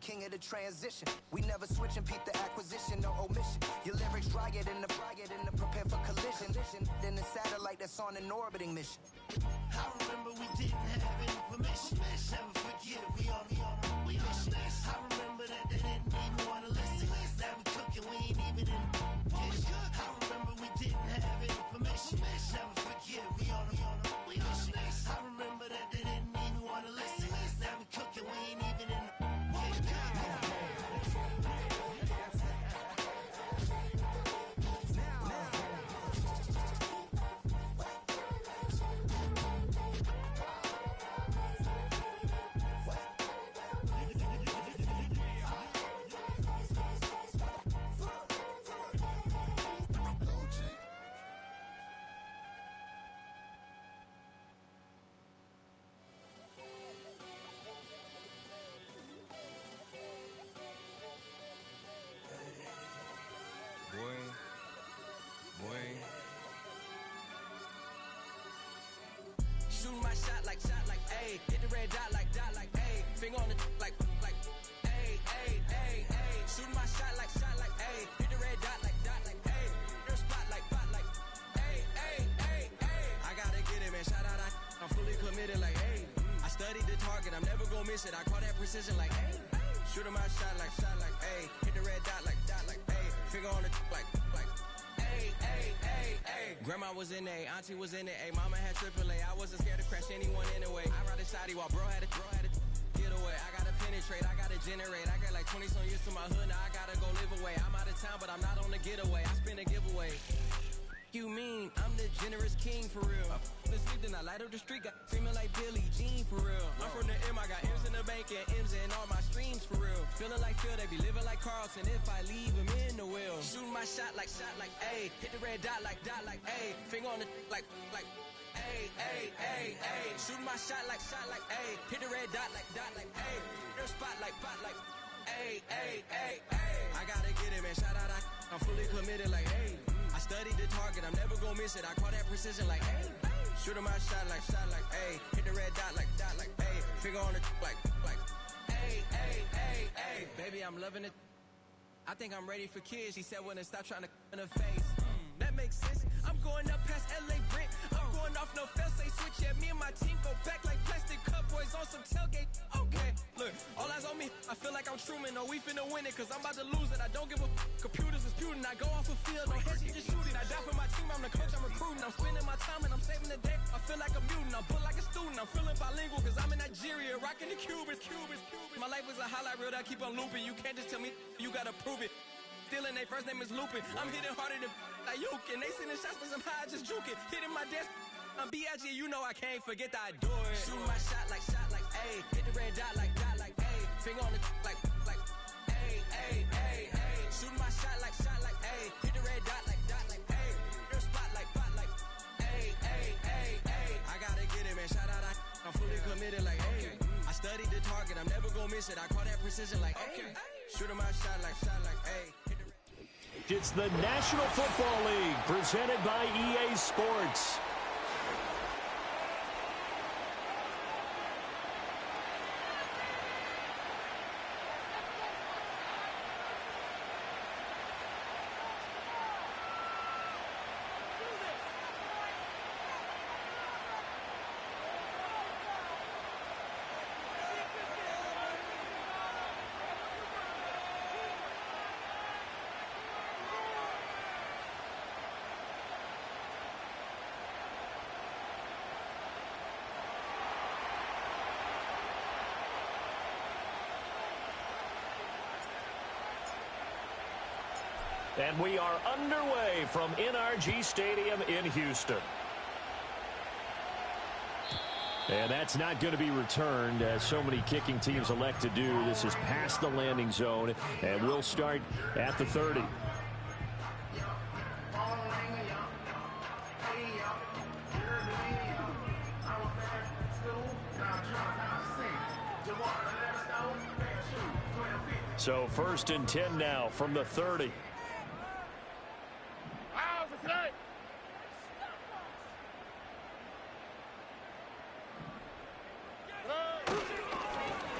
king of the transition. We never switch and peep the acquisition, no omission. Your lyrics dry it in the prepare for collision. Then the satellite that's on an orbiting mission. I remember we didn't have any permission. Never forget we on the mission. I remember that they didn't even want to listen. Now we cooking, we ain't even in the kitchen. I remember we didn't have any permission. Never forget we on the mission. I remember that they didn't even want to listen. Now we cooking, we ain't even in the Shooting my shot like, ayy. Hit the red dot like, ayy. Finger on the like, ayy, ayy, ayy, ayy. Shooting my shot like, ayy. Hit the red dot like, ayy. Their spot like, ayy, ayy, ayy, ayy. I gotta get it, man. Shout out, I'm fully committed like, ayy. I studied the target, I'm never gonna miss it. I call that precision like, ayy. Shooting my shot like, ayy. Hit the red dot like, ayy. Finger on the like, ayy, ayy, ayy, ayy. Grandma was in A, auntie was in it, ayy. Mama had AAA, I wasn't scared to crash anyone anyway. I ride a shotty while bro had to get away. I gotta penetrate, I gotta generate. I got like 20 some years to my hood, now I gotta go live away. I'm out of town, but I'm not on the getaway. I spin a giveaway. You mean I'm the generous king for real? The sleep, then I light up the street, got screaming like Billie Jean for real. I'm from the M, I got M's in the bank and M's in all my streams for real. Feeling like Phil, they be living like Carlson if I leave him in the wheel. Shooting my shot like, ayy. Hit the red dot like, ayy. Finger on the like, ayy, ayy, ayy, ayy. Shooting my shot like, ayy. Hit the red dot like, ayy. Their spot like, ayy, ayy, ayy, ayy. I gotta get it, man. Shout out, I'm fully committed like, ayy. I studied the target, I'm never gonna miss it. I call that precision like, ayy. Shooting my shot like, ayy. Hit the red dot like, ayy. Finger on the like, ayy, ayy, ayy, ayy. Baby, I'm loving it. I think I'm ready for kids. She said when to stop trying to in her face. That makes sense. I'm going up past LA Brent. I'm going off no fail, say switch. Yeah, me and my team go back like plastic cup boys on some tailgate. Okay, look, all eyes on me. I feel like I'm Truman. No, we finna win it, cause I'm about to lose it. I don't give a computers is putin'. I go off a field, no hedging, just shooting. I die for my team, I'm the coach, I'm recruiting. I'm spending my time and I'm saving the day. I feel like a mutant, I'm built like a student. I'm feeling bilingual, cause I'm in Nigeria, rocking the Cubans. My life is a highlight reel that I keep on looping. You can't just tell me, you gotta prove it. Stealing, they first name is Lupin. I'm hitting harder than Ayuk, and they sending shots, but somehow I just juke it. Hitting my desk, I'm B.I.G., you know I can't forget that I do it. Shooting my shot like, ayy. Hit the red dot like, ayy. Finger on the like, ayy, ayy, ayy, ayy. Shooting my shot like, ayy. Hit the red dot like, ayy. Their spot like, ayy, ayy, ayy, ayy. I gotta get it, man. Shout out, I'm fully committed like, ayy. I studied the target, I'm never gonna miss it. I call that precision like, ayy. Shooting my shot like, ayy. It's the National Football League presented by EA Sports. And we are underway from NRG Stadium in Houston. And that's not going to be returned, as so many kicking teams elect to do. This is past the landing zone, and we'll start at the 30. So 1st and 10 now from the 30.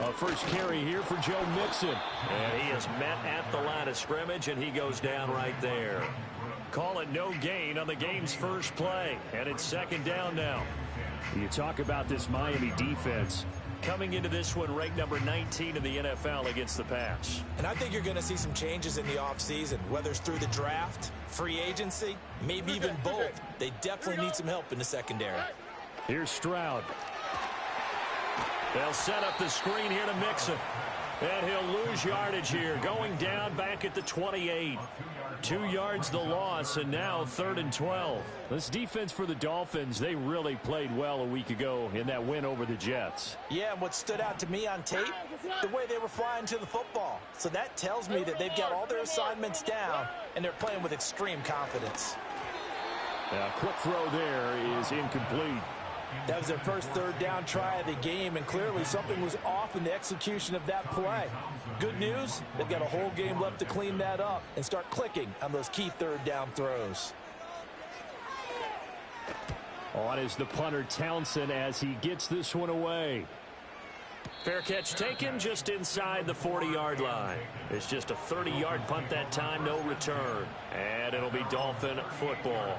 A first carry here for Joe Mixon. And he is met at the line of scrimmage, and he goes down right there. Call it no gain on the game's first play, and it's second down now. You talk about this Miami defense coming into this one ranked number 19 in the NFL against the pass. And I think you're going to see some changes in the offseason, whether it's through the draft, free agency, maybe even both. They definitely need some help in the secondary. Here's Stroud. They'll set up the screen here to Mixon. And he'll lose yardage here, going down back at the 28. 2 yards the loss, and now 3rd and 12. This defense for the Dolphins, they really played well a week ago in that win over the Jets. Yeah, and what stood out to me on tape, the way they were flying to the football. So that tells me that they've got all their assignments down, and they're playing with extreme confidence. A quick throw there is incomplete. That was their first third down try of the game, and clearly something was off in the execution of that play. Good news, they've got a whole game left to clean that up and start clicking on those key third down throws. On is the punter Townsend as he gets this one away. Fair catch taken just inside the 40-yard line. It's just a 30-yard punt that time, no return. And it'll be Dolphin football.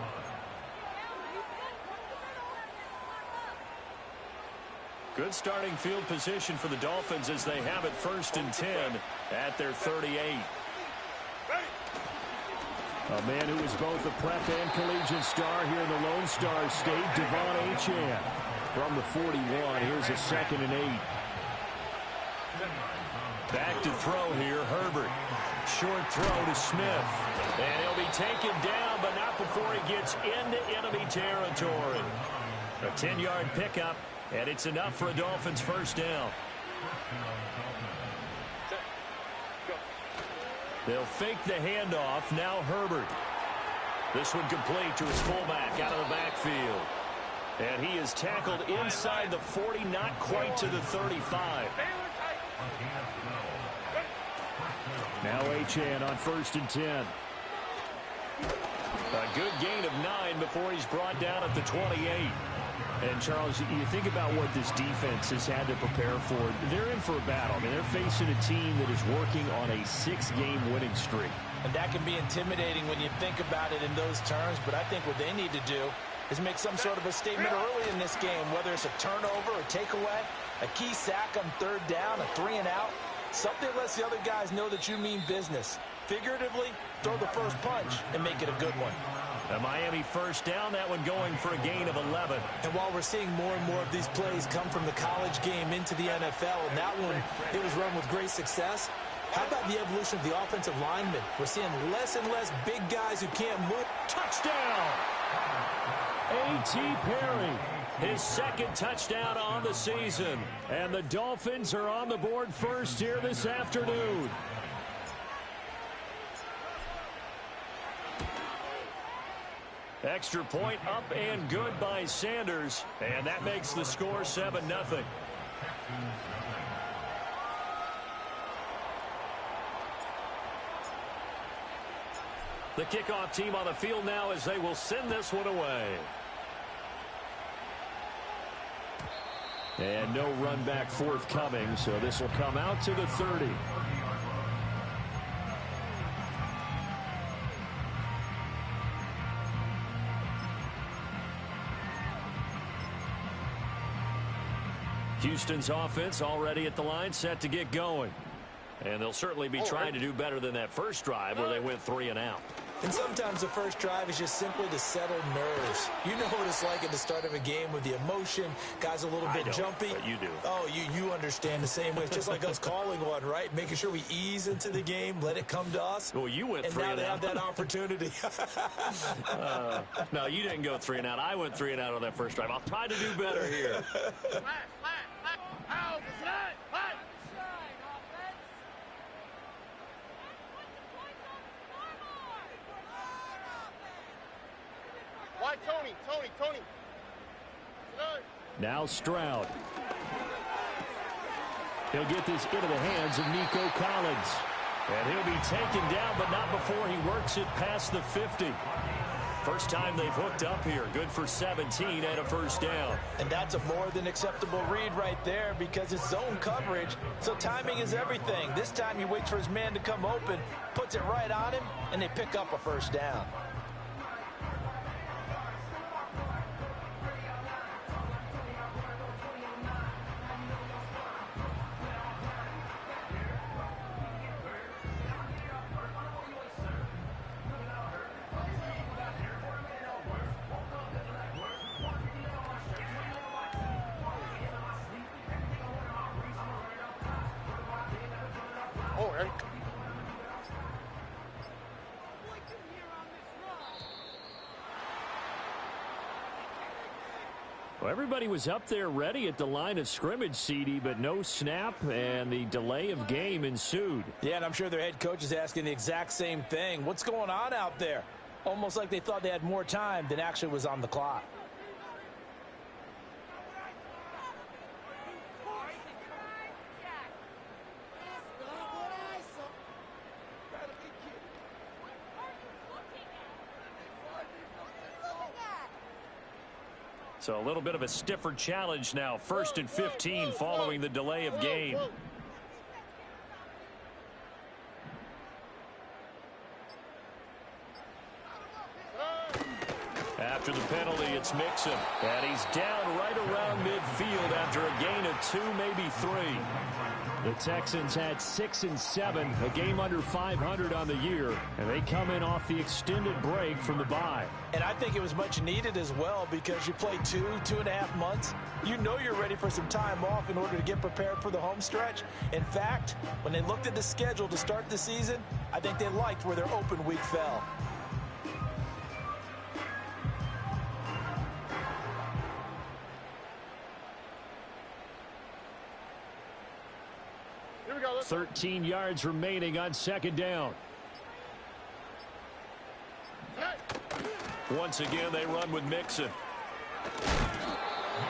Good starting field position for the Dolphins as they have it 1st and 10 at their 38. A man who is both a prep and collegiate star here in the Lone Star State, Devon Achane. From the 41, here's a 2nd and 8. Back to throw here, Herbert. Short throw to Smith. And he'll be taken down, but not before he gets into enemy territory. A 10-yard pickup. And it's enough for a Dolphins first down. They'll fake the handoff. Now Herbert. This one complete to his fullback out of the backfield. And he is tackled inside the 40, not quite to the 35. Now Achane on 1st and 10. A good gain of 9 before he's brought down at the 28. And, Charles, you think about what this defense has had to prepare for. They're in for a battle. I mean, they're facing a team that is working on a 6-game winning streak. And that can be intimidating when you think about it in those terms. But I think what they need to do is make some sort of a statement early in this game, whether it's a turnover, a takeaway, a key sack on 3rd down, a 3 and out. Something lets the other guys know that you mean business. Figuratively, throw the first punch and make it a good one. A Miami first down, that one going for a gain of 11. And while we're seeing more and more of these plays come from the college game into the NFL, and that one, it was run with great success, how about the evolution of the offensive linemen? We're seeing less and less big guys who can't move. Touchdown! A.T. Perry, his 2nd touchdown on the season. And the Dolphins are on the board first here this afternoon. Extra point up and good by Sanders. And that makes the score 7-0. The kickoff team on the field now as they will send this one away. And no run back forthcoming, so this will come out to the 30. Houston's offense already at the line, set to get going. And they'll certainly be trying to do better than that first drive where they went 3 and out. And sometimes the first drive is just simply to settle nerves. You know what it's like at the start of a game with the emotion. Guys a little bit jumpy. But you do. Oh, you understand the same way. It's just like us calling one, right? Making sure we ease into the game, let it come to us. Well, you went 3 and out. And now they have that opportunity. No, you didn't go 3 and out. I went 3 and out on that first drive. I'll try to do better here. Why, Tony? Now Stroud. He'll get this into the hands of Nico Collins. And he'll be taken down, but not before he works it past the 50. First time they've hooked up here. Good for 17 and a first down. And that's a more than acceptable read right there because it's zone coverage, so timing is everything. This time he waits for his man to come open, puts it right on him, and they pick up a first down. Oh, Eric. Well, everybody was up there ready at the line of scrimmage, CD, but no snap, and the delay of game ensued. Yeah, and I'm sure their head coach is asking the exact same thing. What's going on out there? Almost like they thought they had more time than actually was on the clock. So a little bit of a stiffer challenge now. 1st and 15 following the delay of game. After the penalty, it's Mixon. And he's down right around midfield after a gain of 2, maybe 3. The Texans had 6 and 7, a game under 500 on the year, and they come in off the extended break from the bye. And I think it was much needed as well because you play 2.5 months. You know you're ready for some time off in order to get prepared for the home stretch. In fact, when they looked at the schedule to start the season, I think they liked where their open week fell. Here we go. 13 yards remaining on 2nd down. Once again, they run with Mixon.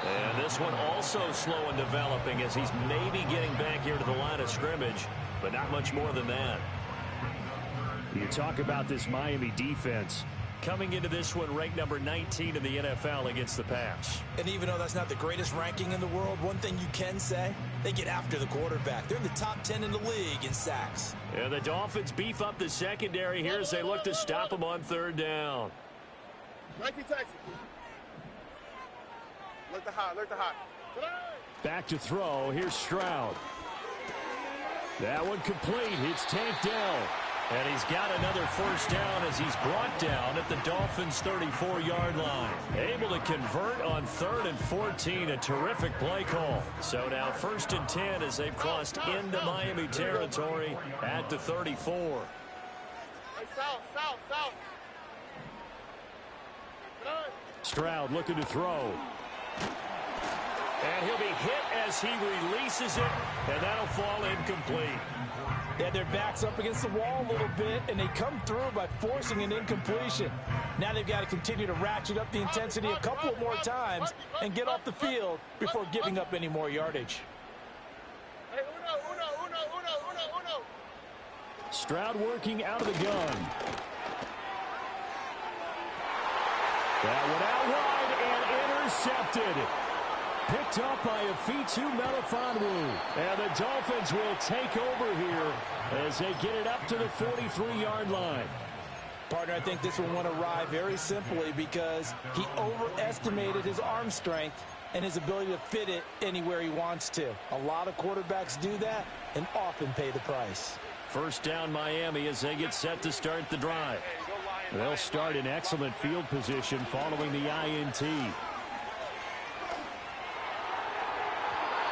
And this one also slow in developing as he's maybe getting back here to the line of scrimmage, but not much more than that. You talk about this Miami defense. Coming into this one ranked number 19 in the NFL against the pass. And even though that's not the greatest ranking in the world, one thing you can say, they get after the quarterback. They're in the top 10 in the league in sacks. And the Dolphins beef up the secondary here as they look to stop them on 3rd down. 19 Texas. Look the hot, look the hot. Back to throw. Here's Stroud. That one complete. It's tanked down. And he's got another first down as he's brought down at the Dolphins' 34-yard line. Able to convert on 3rd and 14. A terrific play call. So now 1st and 10 as they've crossed into Miami territory at the 34. Hey, south. Stroud looking to throw. And he'll be hit as he releases it, and that'll fall incomplete. They had their backs up against the wall a little bit, and they come through by forcing an incompletion. Now they've got to continue to ratchet up the intensity a couple more times and get off the field before giving up any more yardage. Hey, uno. Stroud working out of the gun. That one out wide and intercepted. Picked up by Afitu Melifonwu. And the Dolphins will take over here as they get it up to the 43-yard line. Partner, I think this will want to ride very simply because he overestimated his arm strength and his ability to fit it anywhere he wants to. A lot of quarterbacks do that and often pay the price. First down Miami as they get set to start the drive. They'll start in excellent field position following the INT.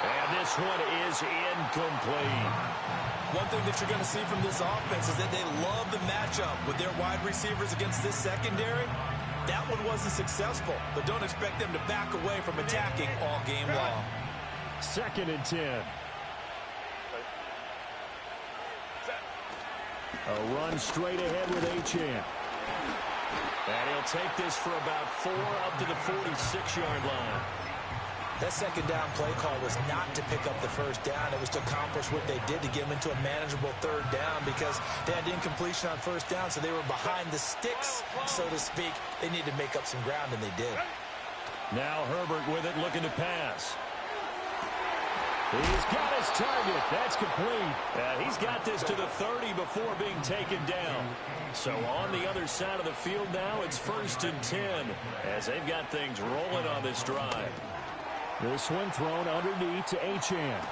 And this one is incomplete. One thing that you're going to see from this offense is that they love the matchup with their wide receivers against this secondary. That one wasn't successful, but don't expect them to back away from attacking all game long. 2nd and 10. A run straight ahead with Achane. And he'll take this for about 4 up to the 46-yard line. That second down play call was not to pick up the first down. It was to accomplish what they did to get them into a manageable third down because they had incompletion on first down, so they were behind the sticks, so to speak. They needed to make up some ground, and they did. Now Herbert with it, looking to pass. He's got his target. That's complete. He's got this to the 30 before being taken down. So on the other side of the field now, it's 1st and 10 as they've got things rolling on this drive. This one thrown underneath to Achane.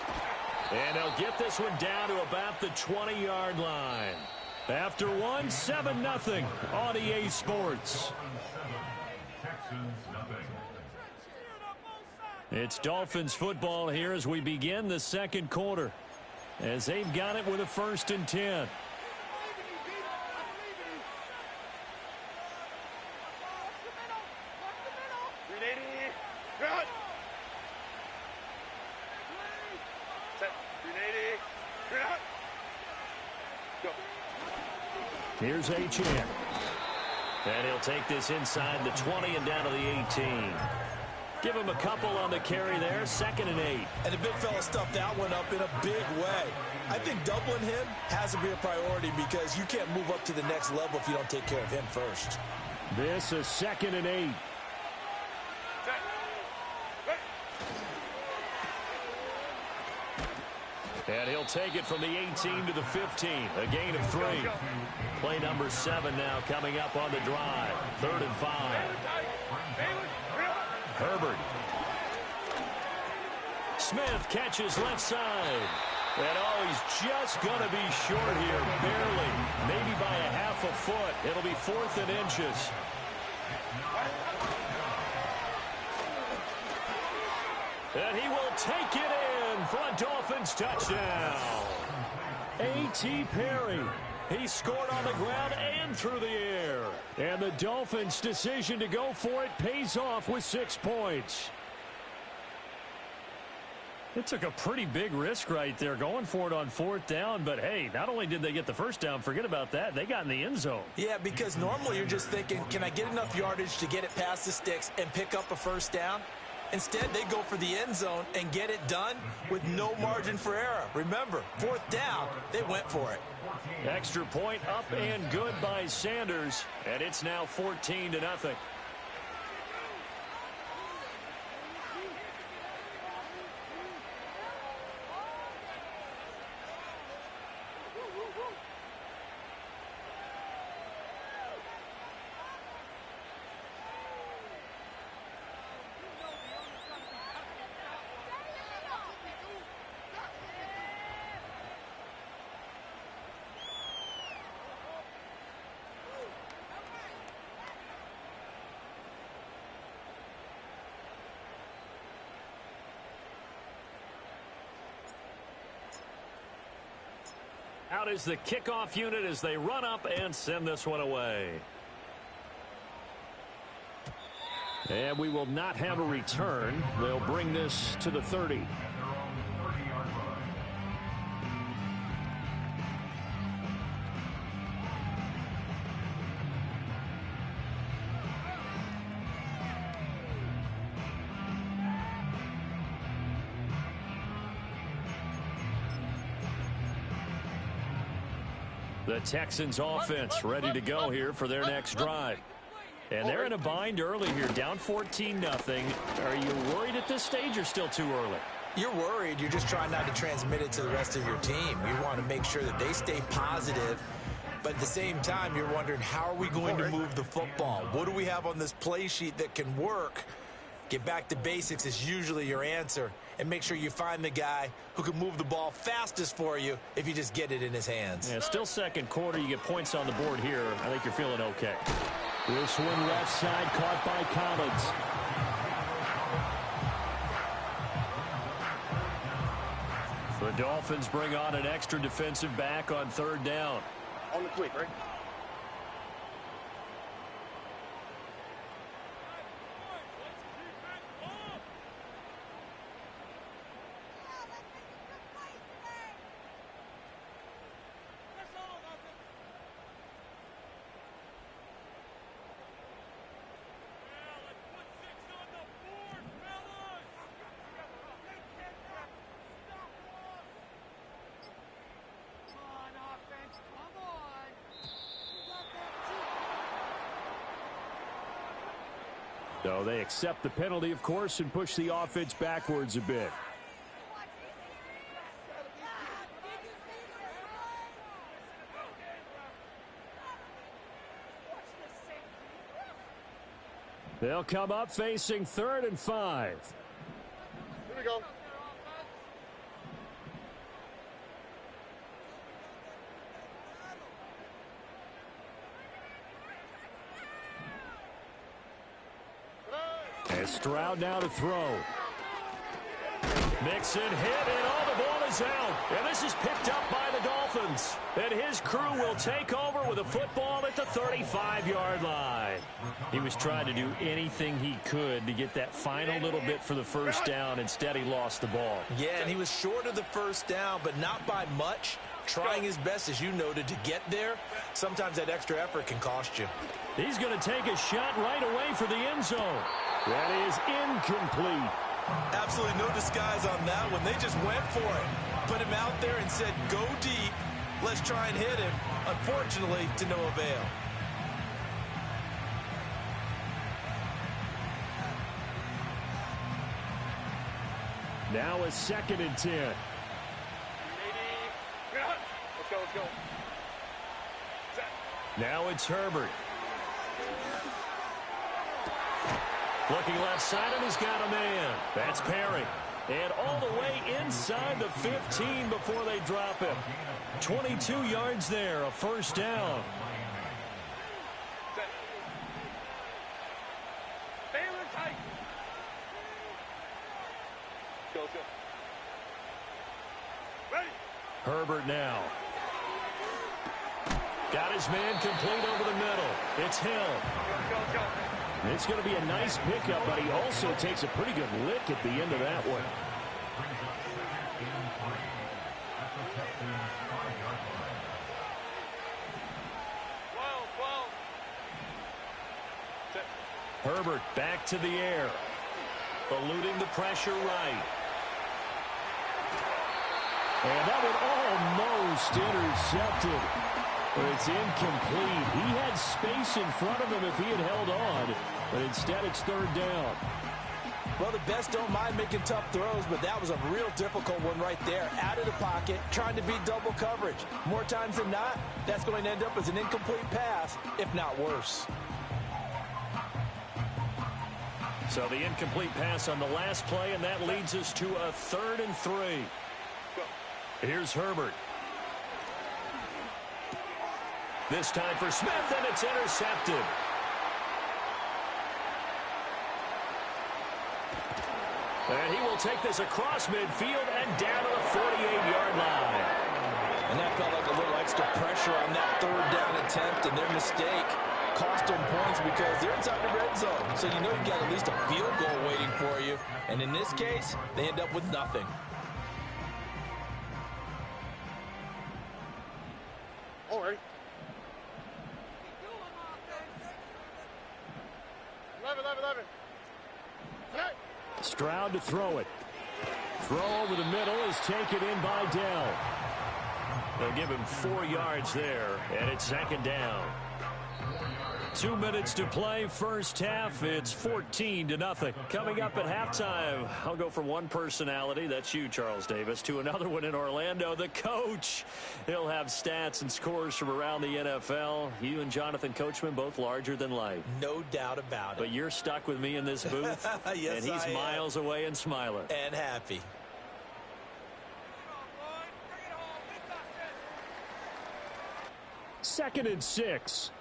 And they'll get this one down to about the 20-yard line. After one, 7-0 on EA Sports. It's Dolphins football here as we begin the second quarter, as they've got it with a 1st and 10. Here's Achane. And he'll take this inside the 20 and down to the 18. Give him a couple on the carry there, 2nd and 8. And the big fella stuffed that one up in a big way. I think doubling him has to be a priority because you can't move up to the next level if you don't take care of him first. This is 2nd and 8. And he'll take it from the 18 to the 15, a gain of 3. Play number 7 now coming up on the drive, 3rd and 5. Herbert. Smith catches left side. And he's just going to be short here, barely, maybe by a half a foot. It'll be 4th and inches. And he will take it in for a Dolphins touchdown. A.T. Perry. He scored on the ground and through the air. And the Dolphins' decision to go for it pays off with 6 points. It took a pretty big risk right there going for it on 4th down. But, hey, not only did they get the first down, forget about that, they got in the end zone. Yeah, because normally you're just thinking, can I get enough yardage to get it past the sticks and pick up a first down? Instead, they go for the end zone and get it done with no margin for error. Remember, 4th down, they went for it. Extra point up and good by Sanders, and it's now 14-0. Out is the kickoff unit as they run up and send this one away. And we will not have a return. They'll bring this to the 30. The Texans offense ready to go here for their next drive. And they're in a bind early here, down 14-0. Are you worried at this stage or still too early? You're worried. You're just trying not to transmit it to the rest of your team. You want to make sure that they stay positive. But at the same time, you're wondering, how are we going to move the football? What do we have on this play sheet that can work? Get back to basics is usually your answer. And make sure you find the guy who can move the ball fastest for you if you just get it in his hands. Yeah, still second quarter. You get points on the board here. I think you're feeling okay. This one left side caught by Collins. The Dolphins bring on an extra defensive back on 3rd down. On the quick, right? So they accept the penalty, of course, and push the offense backwards a bit. They'll come up facing 3rd and 5. Here we go. And Stroud now to throw. Mixon hit, and all the ball is out. And this is picked up by the Dolphins. And his crew will take over with a football at the 35-yard line. He was trying to do anything he could to get that final little bit for the first down. Instead, he lost the ball. Yeah, and he was short of the first down, but not by much. Trying his best, as you noted, to get there. Sometimes that extra effort can cost you. He's going to take a shot right away for the end zone. That is incomplete. Absolutely no disguise on that one. They just went for it. Put him out there and said, go deep. Let's try and hit him. Unfortunately, to no avail. Now a 2nd and 10. Let's go, let's go. Now it's Herbert. Looking left side, and he's got a man. That's Perry. And all the way inside the 15 before they drop him. 22 yards there, a first down. Baylor tight. Go, go. Ready. Herbert now. Got his man complete over the middle. It's Hill. Go, go. It's going to be a nice pickup, but he also takes a pretty good lick at the end of that one. Herbert back to the air. Eluding the pressure right. And that one almost intercepted. But it's incomplete. He had space in front of him if he had held on, but instead it's 3rd down. Well, the best don't mind making tough throws, but that was a real difficult one right there. Out of the pocket, trying to beat double coverage. More times than not, that's going to end up as an incomplete pass, if not worse. So the incomplete pass on the last play, and that leads us to a 3rd and 3. Here's Herbert. This time for Smith, and it's intercepted. And he will take this across midfield and down to the 48-yard line. And that felt like a little extra pressure on that 3rd down attempt, and their mistake cost them points because they're inside the red zone. So you know you've got at least a field goal waiting for you. And in this case, they end up with nothing. All right. 11. Stroud to throw it. Throw over the middle is taken in by Dell. They'll give him 4 yards there, and it's 2nd down. 2 minutes to play, first half. It's 14-0. Coming up at halftime, I'll go from one personality, that's you, Charles Davis, to another one in Orlando, the coach. He'll have stats and scores from around the NFL. You and Jonathan Coachman, both larger than life. No doubt about it. But you're stuck with me in this booth, yes, and he's miles away and smiling. And happy. Second and 6.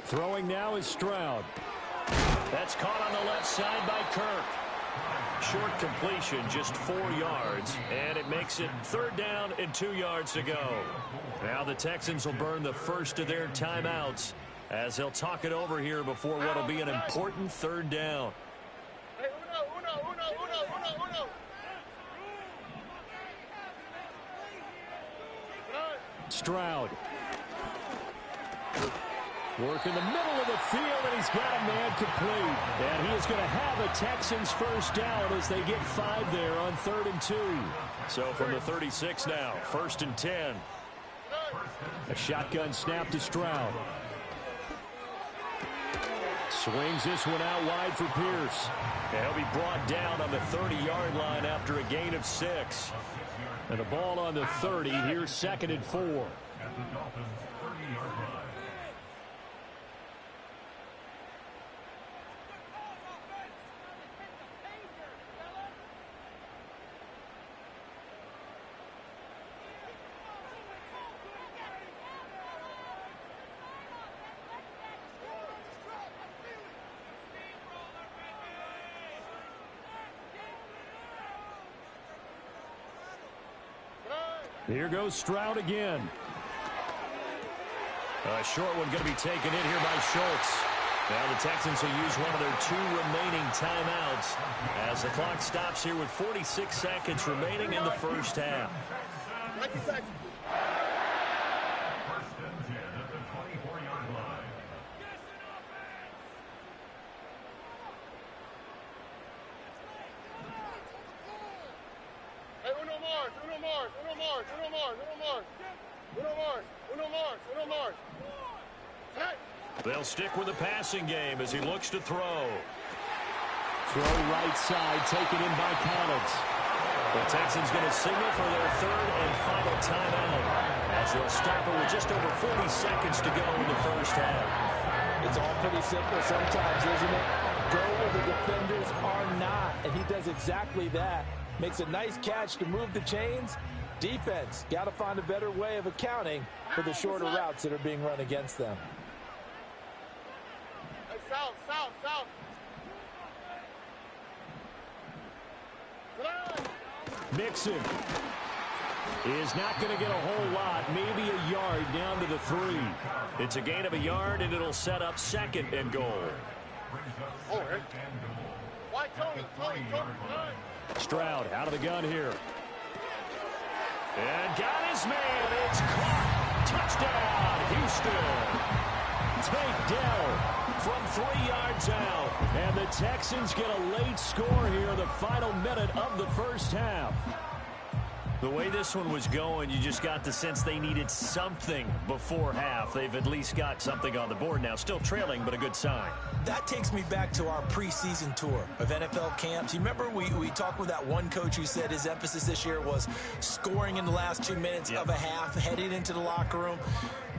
Throwing now is Stroud. That's caught on the left side by Kirk. Short completion, just 4 yards, and it makes it 3rd down and 2 yards to go. Now the Texans will burn the first of their timeouts as they'll talk it over here before what will be an important 3rd down. Hey, uno. Stroud. Work in the middle of the field, and he's got a man complete. And he is going to have a Texans first down as they get 5 there on 3rd and 2. So from the 36 now, 1st and 10. A shotgun snap to Stroud. Swings this one out wide for Pierce. And he'll be brought down on the 30-yard line after a gain of 6. And the ball on the 30. Here's 2nd and 4. Here goes Stroud again. A short one going to be taken in here by Schultz. Now the Texans will use one of their 2 remaining timeouts as the clock stops here with 46 seconds remaining in the first half. 90 seconds. Hey, Uno Mars. Hey. They'll stick with the passing game as he looks to throw. Throw right side, taken in by Collins. The Texans going to signal for their 3rd and final timeout as they'll stop it with just over 40 seconds to go in the first half. It's all pretty simple sometimes, isn't it? Go where the defenders are not, and he does exactly that. Makes a nice catch to move the chains. Defense, got to find a better way of accounting for the shorter routes that are being run against them. Hey, south. Mixon is not going to get a whole lot, maybe a yard down to the 3. It's a gain of a yard, and it'll set up 2nd and goal. Oh, hey. Why Tony? Stroud out of the gun here. And got his man. It's caught. Touchdown, Houston. Takedown from 3 yards out. And the Texans get a late score here in the final minute of the first half. The way this one was going, you just got the sense they needed something before half. They've at least got something on the board now. Still trailing, but a good sign. That takes me back to our preseason tour of NFL camps. You remember we talked with that one coach who said his emphasis this year was scoring in the last 2 minutes of a half, heading into the locker room.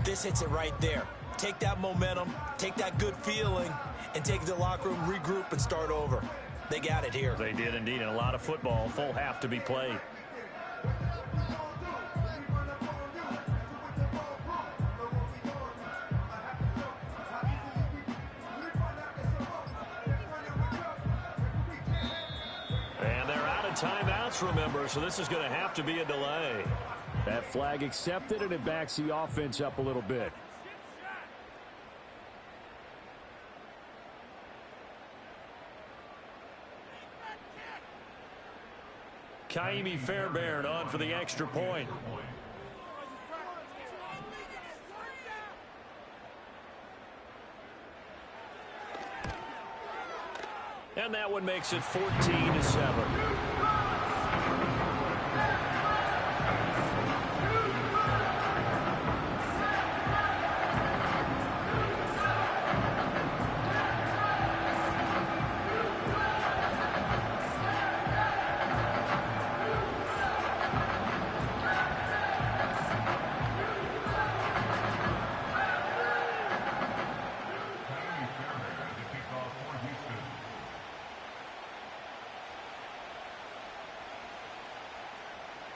This hits it right there. Take that momentum, take that good feeling, and take the locker room, regroup, and start over. They got it here. They did indeed, and a lot of football, full half to be played. And they're out of timeouts, remember, so this is going to have to be a delay. That flag accepted, and it backs the offense up a little bit. Kaimi Fairbairn on for the extra point. And that one makes it 14-7.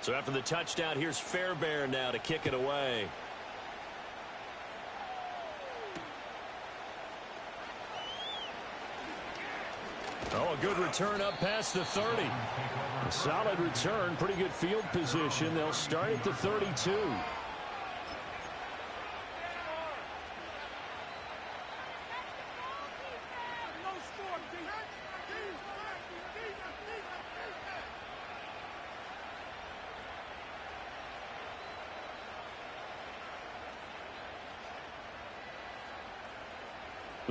So after the touchdown, here's Fairbairn now to kick it away. Oh, a good return up past the 30. A solid return, pretty good field position. They'll start at the 32.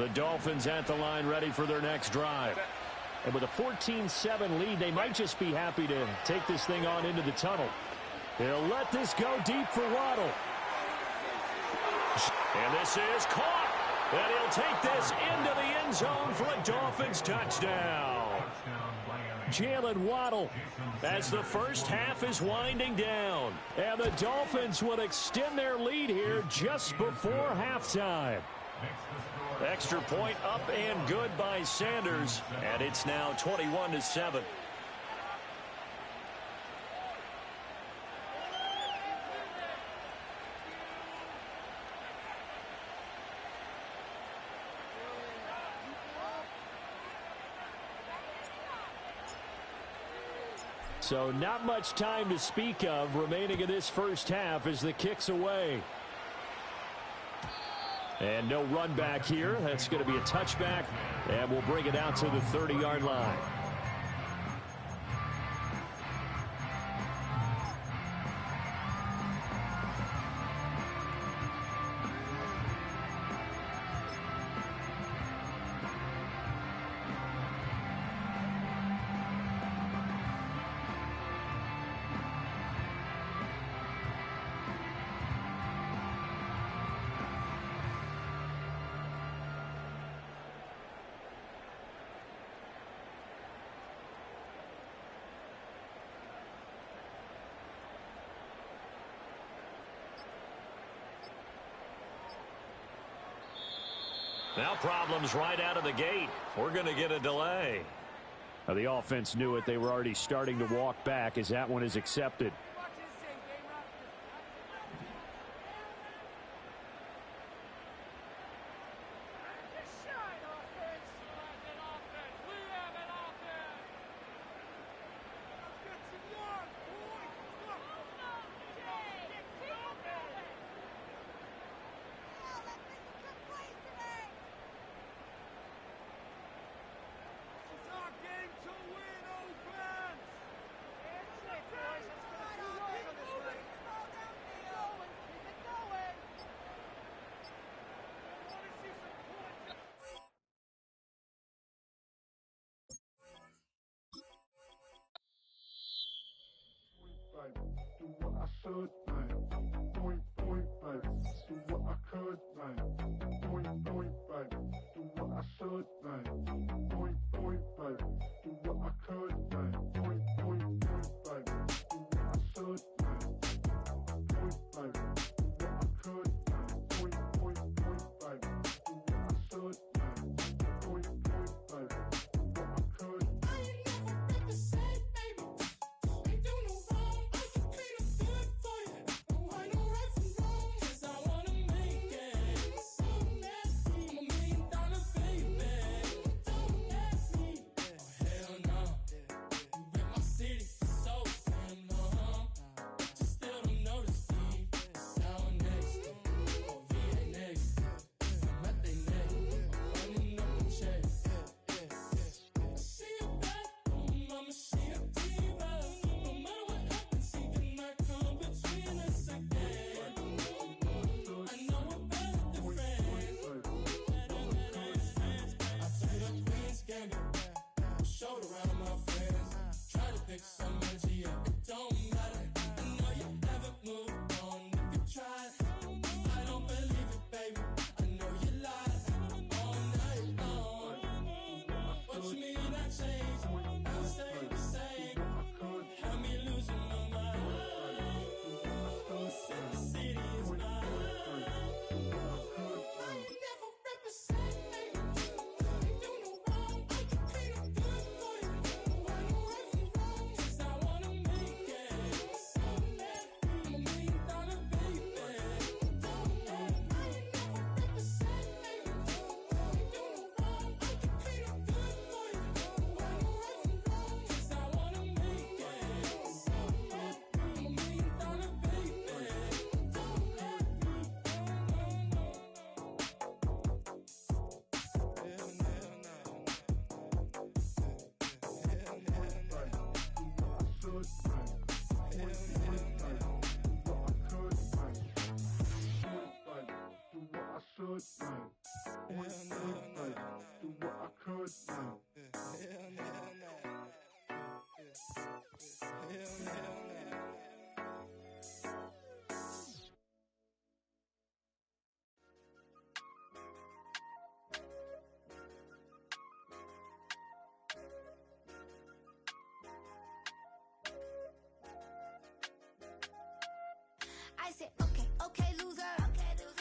The Dolphins at the line ready for their next drive. And with a 14-7 lead, they might just be happy to take this thing on into the tunnel. They'll let this go deep for Waddle. And this is caught. And he'll take this into the end zone for a Dolphins touchdown. Jalen Waddle, as the first half is winding down. And the Dolphins will extend their lead here just before halftime. Extra point up and good by Sanders. And it's now 21-7. So not much time to speak of remaining in this first half as the kick's away. And no run back here. That's going to be a touchback, and we'll bring it out to the 30-yard line. Now problems right out of the gate. We're going to get a delay. Now the offense knew it. They were already starting to walk back as that one is accepted. Do what I should, like. Point, baby. Do what I could, like. Point, baby. Do what I should, like. Point, baby. Do what I could, like. Point, baby. Do what I should, like. Point, baby. Do what I could, like. Point, baby. Do what I should, like. Point, baby. Do what I could. could not. I said, okay, loser.